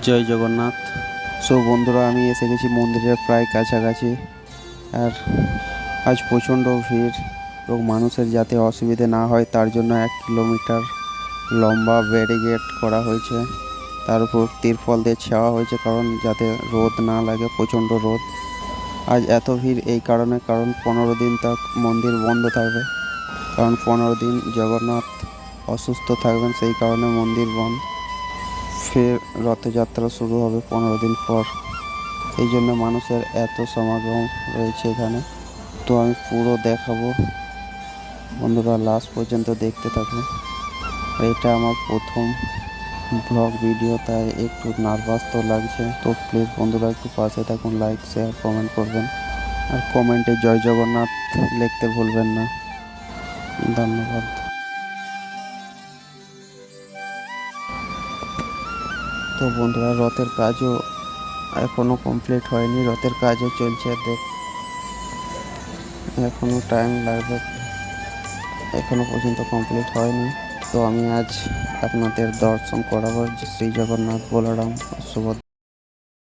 জয় Jagannath. So বন্ধুরা, আমি এসে গেছি মন্দিরের প্রায় কাছাকাছি। আর আজ প্রচণ্ড ভিড় এবং মানুষের যাতে অসুবিধে না হয় তার জন্য 1 কিলোমিটার লম্বা ব্যারিকেড করা হয়েছে। তার উপর তিরপল দিয়ে ছাওয়া হয়েছে, কারণ যাতে রোদ না লাগে, প্রচণ্ড রোদ। আজ এত ভিড় এই কারণে, কারণ 15 দিন তক মন্দির বন্ধ থাকবে। কারণ 15 দিন জগন্নাথ অসুস্থ থাকবেন, সেই কারণে মন্দির বন্ধ। ফের রথযাত্রা শুরু হবে 15 দিন পর, সেই জন্য মানুষের এত সমাগম রয়েছে এখানে। তো আমি পুরো দেখাবো, বন্ধুরা লাস্ট পর্যন্ত দেখতে থাকুন। এটা আমার প্রথম ব্লগ ভিডিও, তাই একটু নার্ভাস তো লাগছে। তো প্লিজ বন্ধুরা একটু পাশে থাকুন, লাইক শেয়ার কমেন্ট করবেন, আর কমেন্টে জয় জগন্নাথ লিখতে ভুলবেন না। ধন্যবাদ। তো বন্ধুরা, রথের কাজও এখনও কমপ্লিট হয়নি, রথের কাজও চলছে। এখনও টাইম লাগবে, এখনও পর্যন্ত কমপ্লিট হয়নি। তো আমি আজ আপনাদের দর্শন করাবো শ্রী জগন্নাথ, বলরাম, সুভদ্রা।